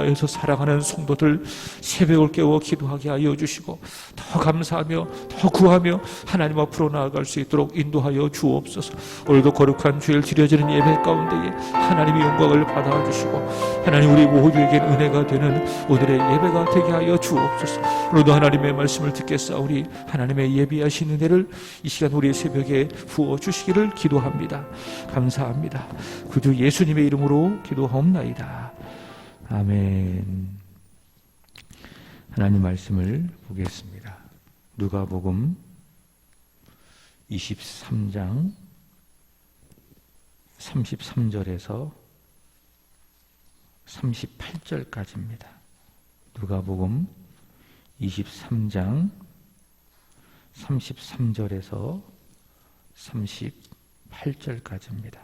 에서 사랑하는 성도들 새벽을 깨워 기도하게 하여 주시고 더 감사하며 더 구하며 하나님 앞으로 나아갈 수 있도록 인도하여 주옵소서. 오늘도 거룩한 주일 드려지는 예배 가운데에 하나님의 영광을 받아주시고 하나님 우리 모두에게는 은혜가 되는 오늘의 예배가 되게 하여 주옵소서. 오늘도 하나님의 말씀을 듣겠사오니 하나님의 예비하신 은혜를 이 시간 우리 새벽에 부어주시기를 기도합니다. 감사합니다. 구주 예수님의 이름으로 기도하옵나이다. 아멘. 하나님 말씀을 보겠습니다. 누가복음 23장 33절에서 38절까지입니다. 누가복음 23장 33절에서 38절까지입니다.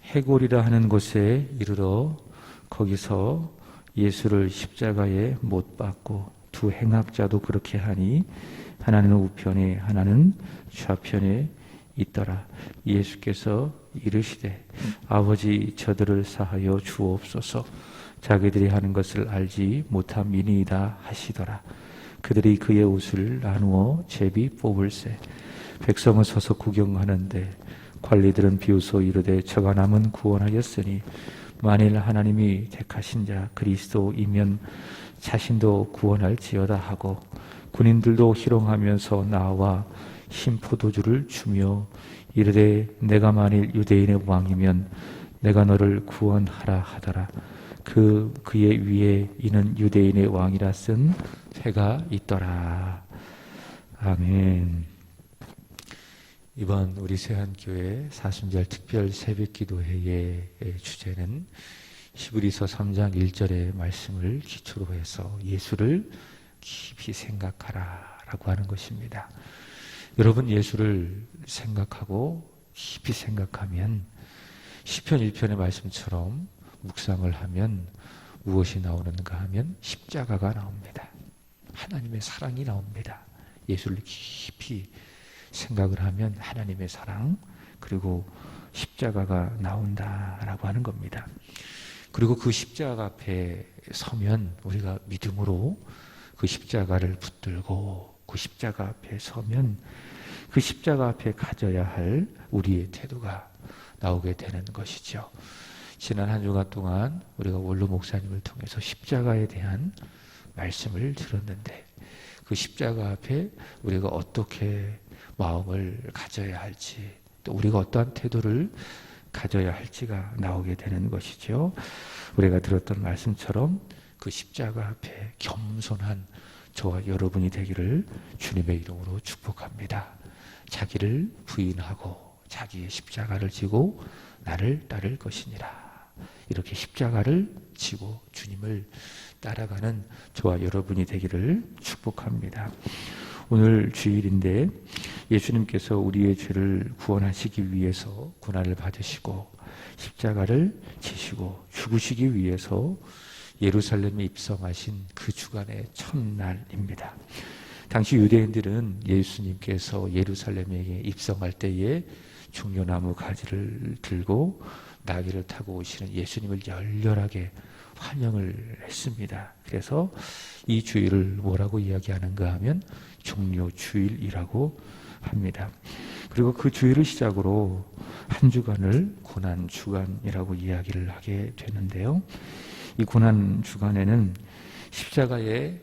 해골이라 하는 곳에 이르러 거기서 예수를 십자가에 못 박고 두 행악자도 그렇게 하니 하나는 우편에 하나는 좌편에 있더라. 예수께서 이르시되 아버지 저들을 사하여 주옵소서. 자기들이 하는 것을 알지 못함이니이다 하시더라. 그들이 그의 옷을 나누어 제비 뽑을새 백성은 서서 구경하는데 관리들은 비웃어 이르되 저가 남은 구원하였으니 만일 하나님이 택하신 자 그리스도이면 자신도 구원할지어다 하고 군인들도 희롱하면서 나와 흰 포도주를 주며 이르되 내가 만일 유대인의 왕이면 내가 너를 구원하라 하더라. 그의 위에 이는 유대인의 왕이라 쓴 패가 있더라. 아멘. 이번 우리 세한교회 사순절 특별 새벽기도회의 주제는 히브리서 3장 1절의 말씀을 기초로 해서 예수를 깊이 생각하라 라고 하는 것입니다. 여러분 예수를 생각하고 깊이 생각하면 시편 1편의 말씀처럼 묵상을 하면 무엇이 나오는가 하면 십자가가 나옵니다. 하나님의 사랑이 나옵니다. 예수를 깊이 생각을 하면 하나님의 사랑 그리고 십자가가 나온다라고 하는 겁니다. 그리고 그 십자가 앞에 서면 우리가 믿음으로 그 십자가를 붙들고 그 십자가 앞에 서면 그 십자가 앞에 가져야 할 우리의 태도가 나오게 되는 것이죠. 지난 한 주간 동안 우리가 원로 목사님을 통해서 십자가에 대한 말씀을 들었는데 그 십자가 앞에 우리가 어떻게 마음을 가져야 할지 또 우리가 어떠한 태도를 가져야 할지가 나오게 되는 것이죠. 우리가 들었던 말씀처럼 그 십자가 앞에 겸손한 저와 여러분이 되기를 주님의 이름으로 축복합니다. 자기를 부인하고 자기의 십자가를 지고 나를 따를 것이니라. 이렇게 십자가를 지고 주님을 따라가는 저와 여러분이 되기를 축복합니다. 오늘 주일인데 예수님께서 우리의 죄를 구원하시기 위해서 고난을 받으시고 십자가를 지시고 죽으시기 위해서 예루살렘에 입성하신 그 주간의 첫날입니다. 당시 유대인들은 예수님께서 예루살렘에 입성할 때에 종려나무 가지를 들고 나귀를 타고 오시는 예수님을 열렬하게 환영을 했습니다. 그래서 이 주일을 뭐라고 이야기하는가 하면 종려주일이라고 합니다. 그리고 그 주일을 시작으로 한 주간을 고난주간이라고 이야기를 하게 되는데요. 이 고난주간에는 십자가에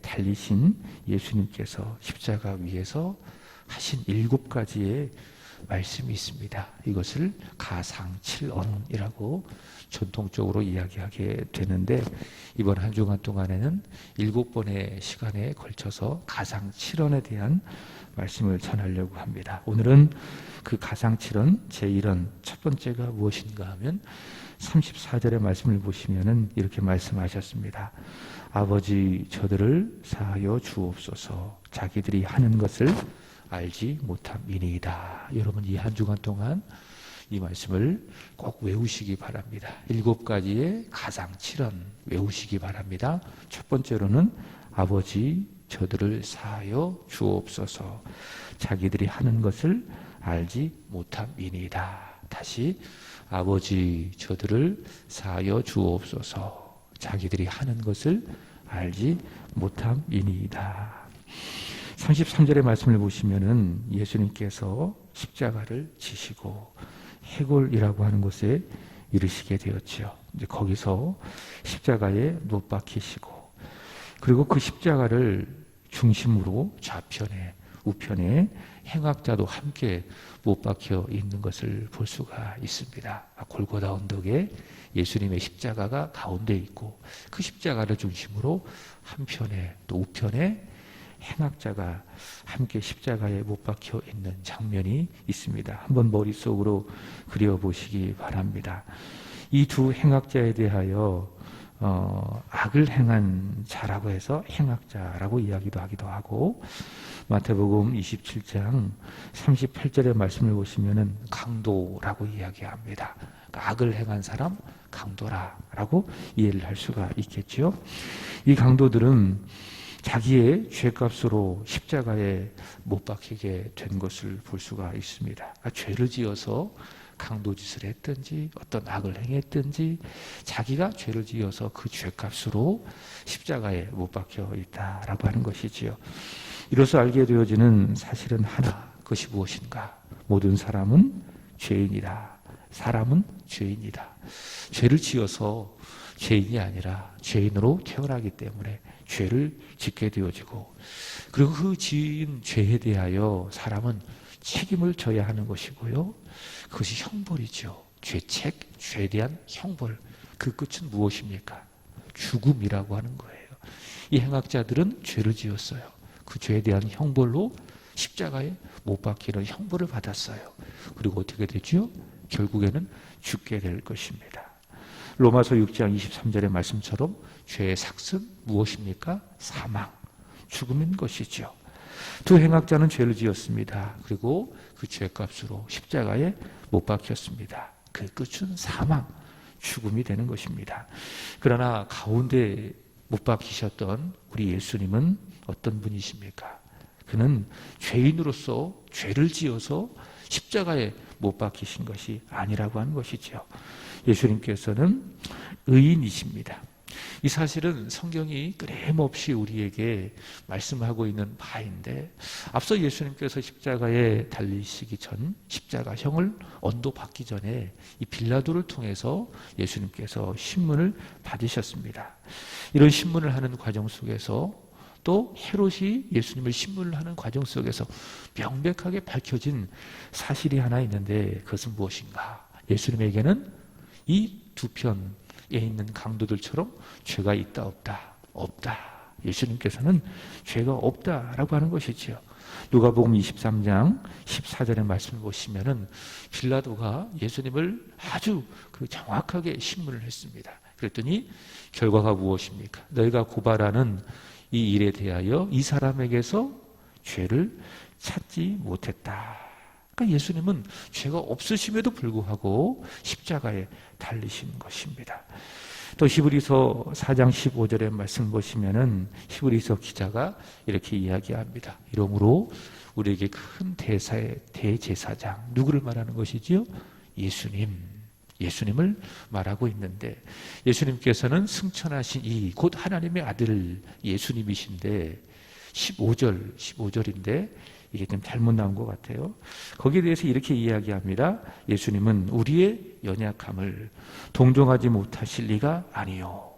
달리신 예수님께서 십자가 위에서 하신 7가지의 말씀이 있습니다. 이것을 가상칠언이라고 전통적으로 이야기하게 되는데 이번 한 주간 동안에는 7번의 시간에 걸쳐서 가상칠언에 대한 말씀을 전하려고 합니다. 오늘은 그 가상칠언 제1언 첫 번째가 무엇인가 하면 34절의 말씀을 보시면은 이렇게 말씀하셨습니다. 아버지 저들을 사하여 주옵소서. 자기들이 하는 것을 알지 못함이니이다. 여러분 이 한 주간 동안 이 말씀을 꼭 외우시기 바랍니다. 7가지의 가상칠언 외우시기 바랍니다. 첫 번째로는 아버지 저들을 사하여 주옵소서. 자기들이 하는 것을 알지 못함이니이다. 다시 아버지 저들을 사하여 주옵소서. 자기들이 하는 것을 알지 못함이니이다. 33절의 말씀을 보시면은 예수님께서 십자가를 지시고 해골이라고 하는 곳에 이르시게 되었죠. 이제 거기서 십자가에 못 박히시고, 그리고 그 십자가를 중심으로 좌편에 우편에 행악자도 함께 못 박혀 있는 것을 볼 수가 있습니다. 골고다 언덕에 예수님의 십자가가 가운데 있고, 그 십자가를 중심으로 한편에 또 우편에 행악자가 함께 십자가에 못 박혀 있는 장면이 있습니다. 한번 머릿속으로 그려보시기 바랍니다. 이 두 행악자에 대하여 악을 행한 자라고 해서 행악자라고 이야기도 하기도 하고, 마태복음 27장 38절의 말씀을 보시면은 강도라고 이야기합니다. 그러니까 악을 행한 사람 강도라라고 이해를 할 수가 있겠죠. 이 강도들은 자기의 죄값으로 십자가에 못 박히게 된 것을 볼 수가 있습니다. 그러니까 죄를 지어서 강도짓을 했든지 어떤 악을 행했든지 자기가 죄를 지어서 그 죄값으로 십자가에 못 박혀 있다라고 하는 것이지요. 이로써 알게 되어지는 사실은 하나, 그것이 무엇인가? 모든 사람은 죄인이다. 사람은 죄인이다. 죄를 지어서 죄인이 아니라 죄인으로 태어나기 때문에 죄를 짓게 되어지고, 그리고 그 지은 죄에 대하여 사람은 책임을 져야 하는 것이고요. 그것이 형벌이죠. 죄책, 죄에 대한 형벌. 그 끝은 무엇입니까? 죽음이라고 하는 거예요. 이 행악자들은 죄를 지었어요. 그 죄에 대한 형벌로 십자가에 못 박히는 형벌을 받았어요. 그리고 어떻게 되죠? 결국에는 죽게 될 것입니다. 로마서 6장 23절의 말씀처럼 죄의 삭은 무엇입니까? 사망, 죽음인 것이죠. 두 행악자는 죄를 지었습니다. 그리고 그 죄값으로 십자가에 못 박혔습니다. 그 끝은 사망, 죽음이 되는 것입니다. 그러나 가운데 못 박히셨던 우리 예수님은 어떤 분이십니까? 그는 죄인으로서 죄를 지어서 십자가에 못 박히신 것이 아니라고 하는 것이죠. 예수님께서는 의인이십니다. 이 사실은 성경이 끊임없이 우리에게 말씀하고 있는 바인데, 앞서 예수님께서 십자가에 달리시기 전 십자가형을 언도받기 전에 이 빌라도를 통해서 예수님께서 신문을 받으셨습니다. 이런 신문을 하는 과정 속에서 또 헤롯이 예수님을 신문을 하는 과정 속에서 명백하게 밝혀진 사실이 하나 있는데, 그것은 무엇인가? 예수님에게는 이 두 편에 있는 강도들처럼 죄가 있다 없다? 없다. 예수님께서는 죄가 없다라고 하는 것이지요. 누가복음 23장 14절의 말씀을 보시면은 빌라도가 예수님을 아주 정확하게 신문을 했습니다. 그랬더니 결과가 무엇입니까? 너희가 고발하는 이 일에 대하여 이 사람에게서 죄를 찾지 못했다. 그러니까 예수님은 죄가 없으심에도 불구하고 십자가에 달리신 것입니다. 또 히브리서 4장 15절의 말씀 보시면은 히브리서 기자가 이렇게 이야기합니다. 이러므로 우리에게 큰 대제사장, 누구를 말하는 것이지요? 예수님을 말하고 있는데, 예수님께서는 승천하신 이 곧 하나님의 아들 예수님이신데 15절인데 이게 좀 잘못 나온 것 같아요. 거기에 대해서 이렇게 이야기합니다. 예수님은 우리의 연약함을 동정하지 못하실 리가 아니요,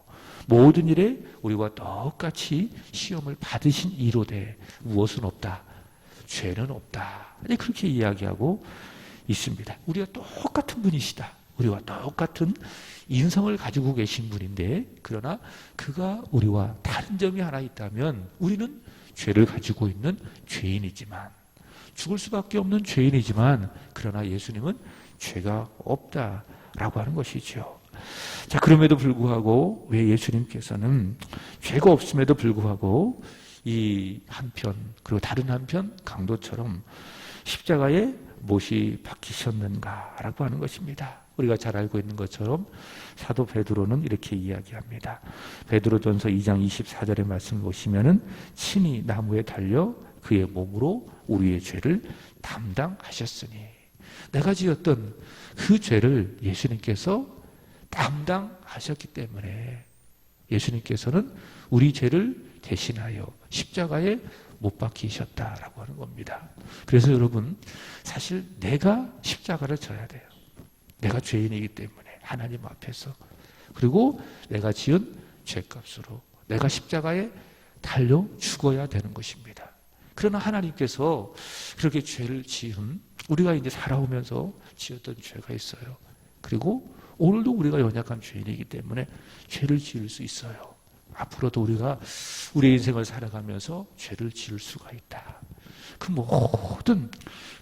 모든 일에 우리와 똑같이 시험을 받으신 이로되 무엇은 없다? 죄는 없다. 그렇게 이야기하고 있습니다. 우리가 똑같은 분이시다. 우리와 똑같은 인성을 가지고 계신 분인데, 그러나 그가 우리와 다른 점이 하나 있다면 우리는 죄를 가지고 있는 죄인이지만, 죽을 수밖에 없는 죄인이지만, 그러나 예수님은 죄가 없다라고 하는 것이죠. 자, 그럼에도 불구하고 왜 예수님께서는 죄가 없음에도 불구하고 이 한편, 그리고 다른 한편 강도처럼 십자가에 못이 박히셨는가라고 하는 것입니다. 우리가 잘 알고 있는 것처럼 사도 베드로는 이렇게 이야기합니다. 베드로전서 2장 24절의 말씀을 보시면은 친히 나무에 달려 그의 몸으로 우리의 죄를 담당하셨으니, 내가 지었던 그 죄를 예수님께서 담당하셨기 때문에 예수님께서는 우리 죄를 대신하여 십자가에 못 박히셨다라고 하는 겁니다. 그래서 여러분, 사실 내가 십자가를 져야 돼요. 내가 죄인이기 때문에 하나님 앞에서, 그리고 내가 지은 죄값으로 내가 십자가에 달려 죽어야 되는 것입니다. 그러나 하나님께서 그렇게 죄를 지은, 우리가 이제 살아오면서 지었던 죄가 있어요. 그리고 오늘도 우리가 연약한 죄인이기 때문에 죄를 지을 수 있어요. 앞으로도 우리가 우리의 인생을 살아가면서 죄를 지을 수가 있다. 그 모든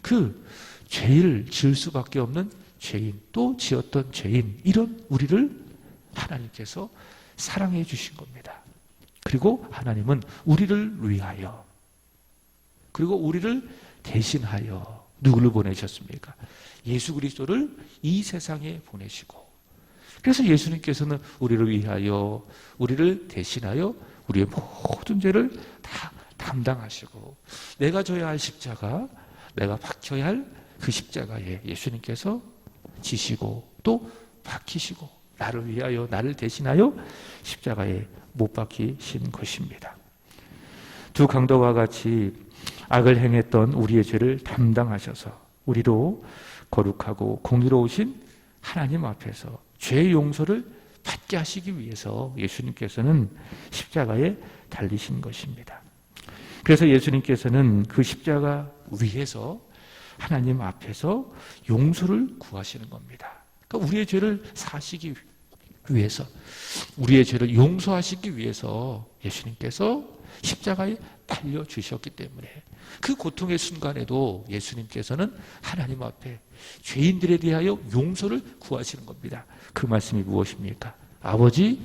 그 죄를 지을 수밖에 없는 죄인, 또 지었던 죄인, 이런 우리를 하나님께서 사랑해 주신 겁니다. 그리고 하나님은 우리를 위하여, 그리고 우리를 대신하여 누구를 보내셨습니까? 예수 그리스도를 이 세상에 보내시고, 그래서 예수님께서는 우리를 위하여, 우리를 대신하여 우리의 모든 죄를 다 담당하시고, 내가 져야 할 십자가, 내가 박혀야 할 그 십자가에 예수님께서 지시고 또 박히시고, 나를 위하여, 나를 대신하여 십자가에 못 박히신 것입니다. 두 강도와 같이 악을 행했던 우리의 죄를 담당하셔서 우리로 거룩하고 공의로우신 하나님 앞에서 죄의 용서를 받게 하시기 위해서 예수님께서는 십자가에 달리신 것입니다. 그래서 예수님께서는 그 십자가 위에서 하나님 앞에서 용서를 구하시는 겁니다. 그러니까 우리의 죄를 사시기 위해서, 우리의 죄를 용서하시기 위해서 예수님께서 십자가에 달려주셨기 때문에 그 고통의 순간에도 예수님께서는 하나님 앞에 죄인들에 대하여 용서를 구하시는 겁니다. 그 말씀이 무엇입니까? 아버지,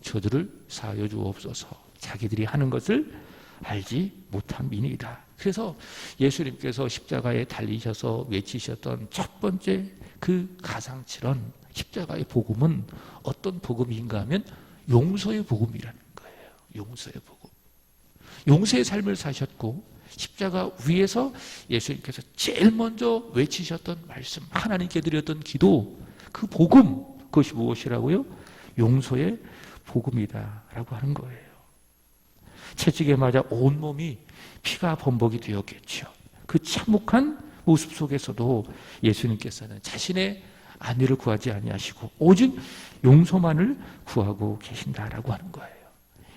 저들을 사하여 주옵소서. 자기들이 하는 것을 알지 못함이니이다. 그래서 예수님께서 십자가에 달리셔서 외치셨던 첫 번째 그 가상칠언 십자가의 복음은 어떤 복음인가 하면 용서의 복음이라는 거예요. 용서의 복음. 용서의 삶을 사셨고, 십자가 위에서 예수님께서 제일 먼저 외치셨던 말씀, 하나님께 드렸던 기도, 그 복음, 그것이 무엇이라고요? 용서의 복음이다 라고 하는 거예요. 채찍에 맞아 온몸이 피가 범벅이 되었겠죠. 그 참혹한 모습 속에서도 예수님께서는 자신의 안위를 구하지 아니하시고 오직 용서만을 구하고 계신다라고 하는 거예요.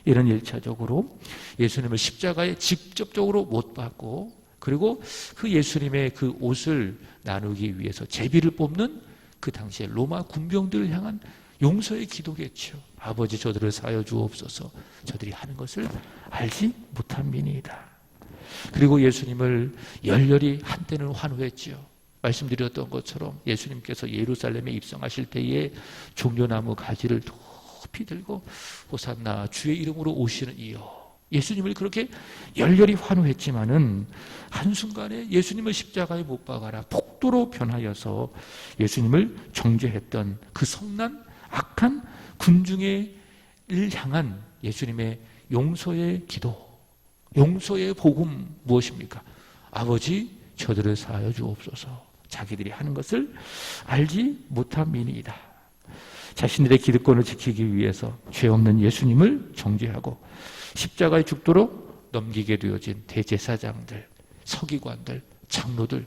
이런 1차적으로 예수님을 십자가에 직접적으로 못 박고, 그리고 그 예수님의 그 옷을 나누기 위해서 제비를 뽑는 그 당시에 로마 군병들을 향한 용서의 기도겠죠. 아버지, 저들을 사하여 주옵소서. 저들이 하는 것을 알지 못함이니이다. 그리고 예수님을 열렬히 한때는 환호했지요. 말씀드렸던 것처럼 예수님께서 예루살렘에 입성하실 때에 종려나무 가지를 높이 들고 호산나 주의 이름으로 오시는 이여, 예수님을 그렇게 열렬히 환호했지만은 한순간에 예수님을 십자가에 못 박아라 폭도로 변하여서 예수님을 정죄했던 그 성난 악한 군중을 향한 예수님의 용서의 기도, 용서의 복음 무엇입니까? 아버지, 저들을 사하여 주옵소서. 자기들이 하는 것을 알지 못함이니이다. 자신들의 기득권을 지키기 위해서 죄 없는 예수님을 정죄하고 십자가에 죽도록 넘기게 되어진 대제사장들, 서기관들, 장로들,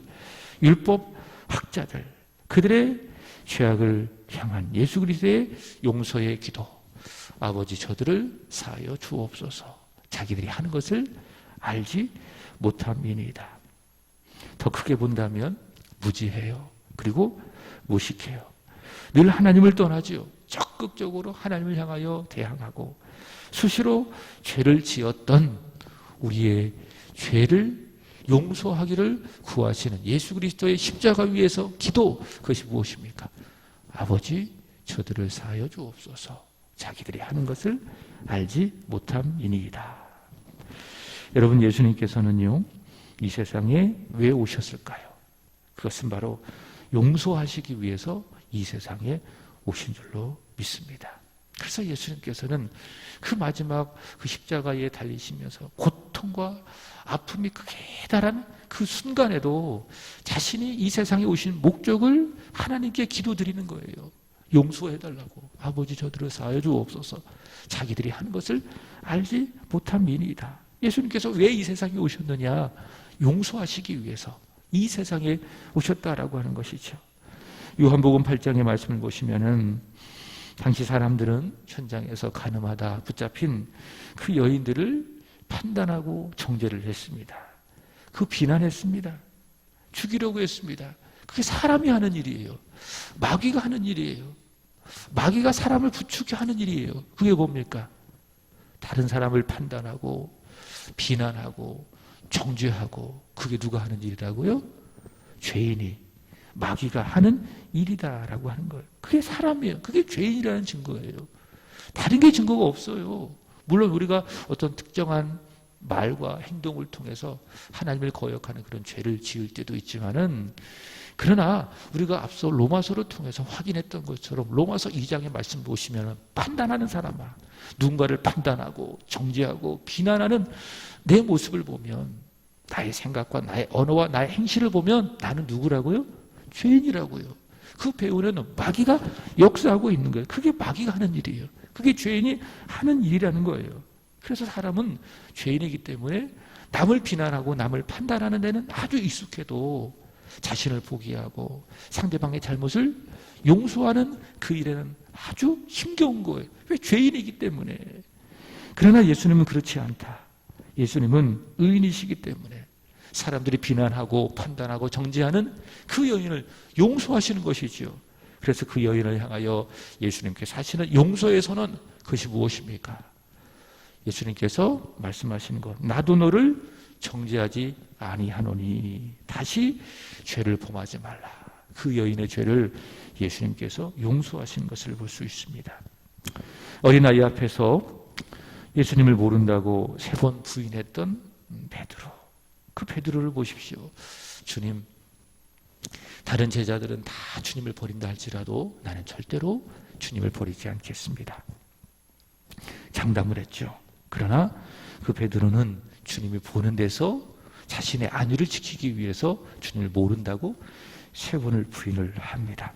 율법 학자들, 그들의 죄악을 향한 예수 그리스도의 용서의 기도, 아버지, 저들을 사하여 주옵소서. 자기들이 하는 것을 알지 못함이니이다. 더 크게 본다면 무지해요. 그리고 무식해요. 늘 하나님을 떠나지요. 적극적으로 하나님을 향하여 대항하고 수시로 죄를 지었던 우리의 죄를 용서하기를 구하시는 예수 그리스도의 십자가 위에서 기도, 그것이 무엇입니까? 아버지, 저들을 사하여 주옵소서. 자기들이 하는 것을 알지 못함이니이다. 여러분, 예수님께서는요, 이 세상에 왜 오셨을까요? 그것은 바로 용서하시기 위해서 이 세상에 오신 줄로 믿습니다. 그래서 예수님께서는 그 마지막 그 십자가에 달리시면서 고통과 아픔이 크게 달한 그 순간에도 자신이 이 세상에 오신 목적을 하나님께 기도드리는 거예요. 용서해달라고. 아버지 저들을 사하여 주옵소서. 자기들이 하는 것을 알지 못함이니이다. 예수님께서 왜 이 세상에 오셨느냐? 용서하시기 위해서 이 세상에 오셨다라고 하는 것이죠. 요한복음 8장의 말씀을 보시면은 당시 사람들은 현장에서 가늠하다 붙잡힌 그 여인들을 판단하고 정죄를 했습니다. 그 비난했습니다. 죽이려고 했습니다. 그게 사람이 하는 일이에요. 마귀가 하는 일이에요. 마귀가 사람을 부추겨 하는 일이에요. 그게 뭡니까? 다른 사람을 판단하고 비난하고 정죄하고, 그게 누가 하는 일이라고요? 죄인이, 마귀가 하는 일이다라고 하는 거예요. 그게 사람이에요. 그게 죄인이라는 증거예요. 다른 게 증거가 없어요. 물론 우리가 어떤 특정한 말과 행동을 통해서 하나님을 거역하는 그런 죄를 지을 때도 있지만은, 그러나 우리가 앞서 로마서를 통해서 확인했던 것처럼 로마서 2장의 말씀 보시면 판단하는 사람아, 누군가를 판단하고 정죄하고 비난하는 내 모습을 보면, 나의 생각과 나의 언어와 나의 행실을 보면 나는 누구라고요? 죄인이라고요. 그 배우는 마귀가 역사하고 있는 거예요. 그게 마귀가 하는 일이에요. 그게 죄인이 하는 일이라는 거예요. 그래서 사람은 죄인이기 때문에 남을 비난하고 남을 판단하는 데는 아주 익숙해도 자신을 포기하고 상대방의 잘못을 용서하는 그 일에는 아주 힘겨운 거예요. 왜? 죄인이기 때문에. 그러나 예수님은 그렇지 않다. 예수님은 의인이시기 때문에 사람들이 비난하고 판단하고 정죄하는 그 여인을 용서하시는 것이지요. 그래서 그 여인을 향하여 예수님께서 하시는 용서의 선언, 그것이 무엇입니까? 예수님께서 말씀하시는 것, 나도 너를 정죄하지 아니하노니 다시 죄를 범하지 말라. 그 여인의 죄를 예수님께서 용서하신 것을 볼 수 있습니다. 어린아이 앞에서 예수님을 모른다고 3번 부인했던 베드로, 그 베드로를 보십시오. 주님, 다른 제자들은 다 주님을 버린다 할지라도 나는 절대로 주님을 버리지 않겠습니다. 장담을 했죠. 그러나 그 베드로는 주님이 보는 데서 자신의 안위를 지키기 위해서 주님을 모른다고 3번을 부인을 합니다.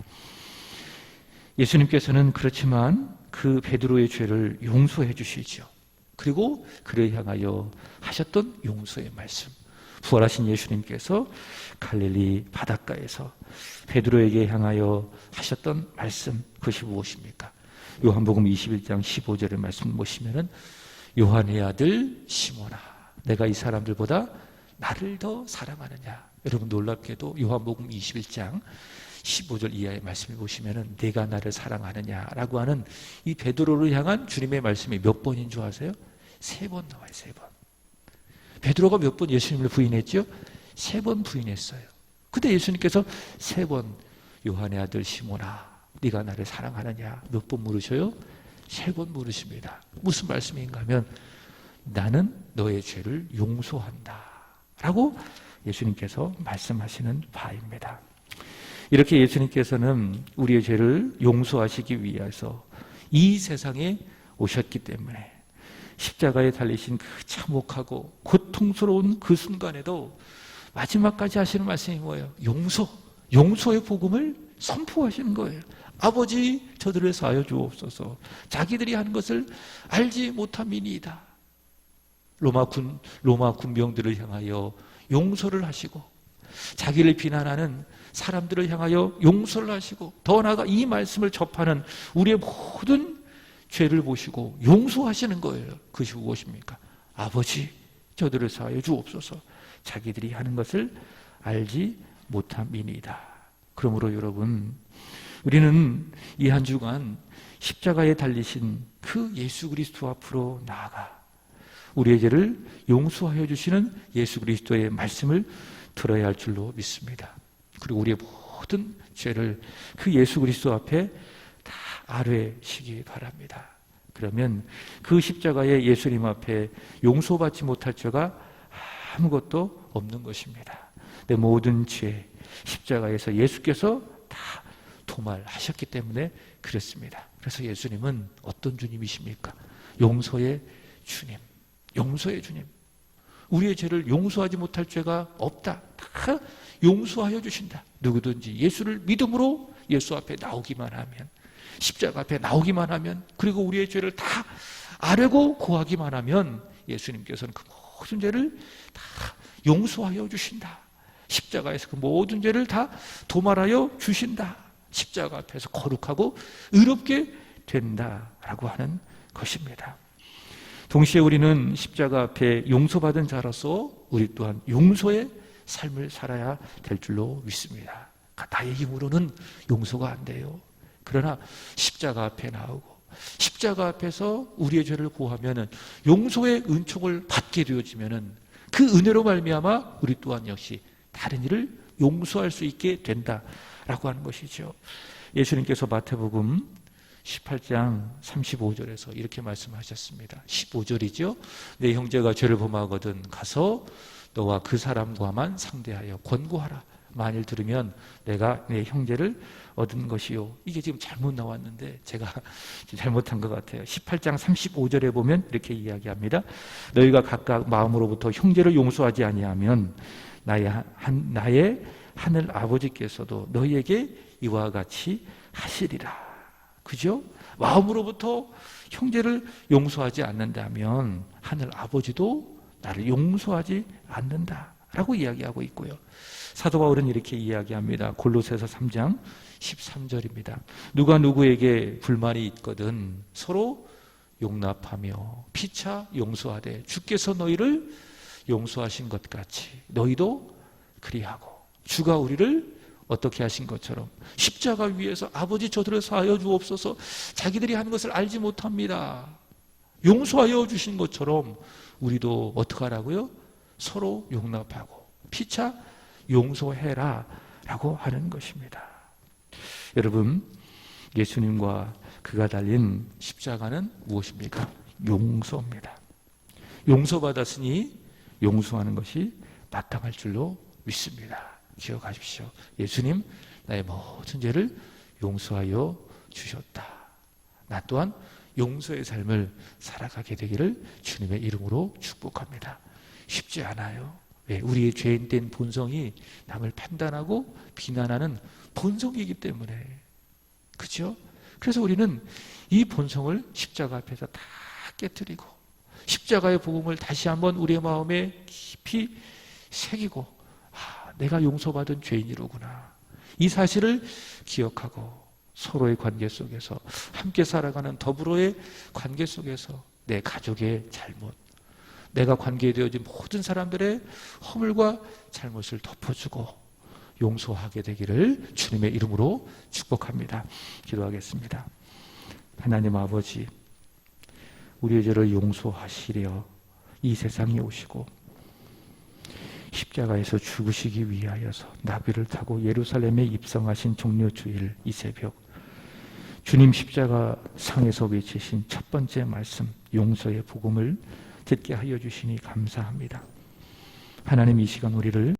예수님께서는 그렇지만 그 베드로의 죄를 용서해 주시죠. 그리고 그를 향하여 하셨던 용서의 말씀, 부활하신 예수님께서 갈릴리 바닷가에서 베드로에게 향하여 하셨던 말씀, 그것이 무엇입니까? 요한복음 21장 15절의 말씀 보시면은, 요한의 아들 시몬아, 내가 이 사람들보다 나를 더 사랑하느냐? 여러분 놀랍게도 요한복음 21장 15절 이하의 말씀을 보시면은 내가 나를 사랑하느냐라고 하는 이 베드로를 향한 주님의 말씀이 몇 번인 줄 아세요? 3번 나와요. 3번. 베드로가 몇 번 예수님을 부인했죠? 3번 부인했어요. 근데 예수님께서 3번 요한의 아들 시몬아, 네가 나를 사랑하느냐? 몇 번 물으셔요? 3번 물으십니다. 무슨 말씀인가 하면, 나는 너의 죄를 용서한다 라고 예수님께서 말씀하시는 바입니다. 이렇게 예수님께서는 우리의 죄를 용서하시기 위해서 이 세상에 오셨기 때문에 십자가에 달리신 그 참혹하고 고통스러운 그 순간에도 마지막까지 하시는 말씀이 뭐예요? 용서의 복음을 선포하시는 거예요. 아버지 저들을 사하여 주옵소서. 자기들이 하는 것을 알지 못함이니이다. 로마 군병들을 향하여 용서를 하시고, 자기를 비난하는 사람들을 향하여 용서를 하시고, 더 나아가 이 말씀을 접하는 우리의 모든 죄를 보시고 용서하시는 거예요. 그것이 무엇입니까? 아버지 저들을 사하여 주옵소서. 자기들이 하는 것을 알지 못함이니이다. 그러므로 여러분, 우리는 이 한 주간 십자가에 달리신 그 예수 그리스도 앞으로 나아가 우리의 죄를 용서하여 주시는 예수 그리스도의 말씀을 들어야 할 줄로 믿습니다. 그리고 우리의 모든 죄를 그 예수 그리스도 앞에 다 아뢰시기 바랍니다. 그러면 그 십자가의 예수님 앞에 용서받지 못할 죄가 아무것도 없는 것입니다. 내 모든 죄, 십자가에서 예수께서 다 도말하셨기 때문에 그렇습니다. 그래서 예수님은 어떤 주님이십니까? 용서의 주님, 용서의 주님. 우리의 죄를 용서하지 못할 죄가 없다. 다 용서하여 주신다. 누구든지 예수를 믿음으로 예수 앞에 나오기만 하면, 십자가 앞에 나오기만 하면, 그리고 우리의 죄를 다 아뢰고 고하기만 하면 예수님께서는 그 모든 죄를 다 용서하여 주신다. 십자가에서 그 모든 죄를 다 도말하여 주신다. 십자가 앞에서 거룩하고 의롭게 된다라고 하는 것입니다. 동시에 우리는 십자가 앞에 용서받은 자로서 우리 또한 용서의 삶을 살아야 될 줄로 믿습니다. 나의 힘으로는 용서가 안 돼요. 그러나 십자가 앞에 나오고 십자가 앞에서 우리의 죄를 고하면은 용서의 은총을 받게 되어지면은 그 은혜로 말미암아 우리 또한 역시 다른 이를 용서할 수 있게 된다라고 하는 것이죠. 예수님께서 마태복음 18장 35절에서 이렇게 말씀하셨습니다. 15절이죠. 내 형제가 죄를 범하거든 가서 너와 그 사람과만 상대하여 권고하라. 만일 들으면 내가 내 형제를 얻은 것이요. 이게 지금 잘못 나왔는데 제가 잘못한 것 같아요. 18장 35절에 보면 이렇게 이야기합니다. 너희가 각각 마음으로부터 형제를 용서하지 아니하면 나의 하늘 아버지께서도 너희에게 이와 같이 하시리라. 그죠? 마음으로부터 형제를 용서하지 않는다면 하늘 아버지도 나를 용서하지 않는다라고 이야기하고 있고요. 사도 바울은 이렇게 이야기합니다. 골로새서 3장 13절입니다. 누가 누구에게 불만이 있거든 서로 용납하며 피차 용서하되 주께서 너희를 용서하신 것 같이 너희도 그리하고. 주가 우리를 어떻게 하신 것처럼 십자가 위에서 아버지 저들을 사하여 주옵소서, 자기들이 하는 것을 알지 못합니다. 용서하여 주신 것처럼 우리도 어떻게 하라고요? 서로 용납하고 피차 용서해라 라고 하는 것입니다. 여러분, 예수님과 그가 달린 십자가는 무엇입니까? 용서입니다. 용서받았으니 용서하는 것이 마땅할 줄로 믿습니다. 기억하십시오. 예수님, 나의 모든 죄를 용서하여 주셨다. 나 또한 용서의 삶을 살아가게 되기를 주님의 이름으로 축복합니다. 쉽지 않아요. 왜? 우리의 죄인된 본성이 남을 판단하고 비난하는 본성이기 때문에. 그렇죠? 그래서 우리는 이 본성을 십자가 앞에서 다 깨뜨리고 십자가의 복음을 다시 한번 우리의 마음에 깊이 새기고, 내가 용서받은 죄인이로구나, 이 사실을 기억하고 서로의 관계 속에서 함께 살아가는 더불어의 관계 속에서 내 가족의 잘못, 내가 관계에 되어진 모든 사람들의 허물과 잘못을 덮어주고 용서하게 되기를 주님의 이름으로 축복합니다. 기도하겠습니다. 하나님 아버지, 우리의 죄를 용서하시려 이 세상에 오시고 십자가에서 죽으시기 위하여서 나귀를 타고 예루살렘에 입성하신 종려주일 이 새벽, 주님 십자가 상에서 외치신 첫 번째 말씀 용서의 복음을 듣게 하여 주시니 감사합니다. 하나님, 이 시간 우리를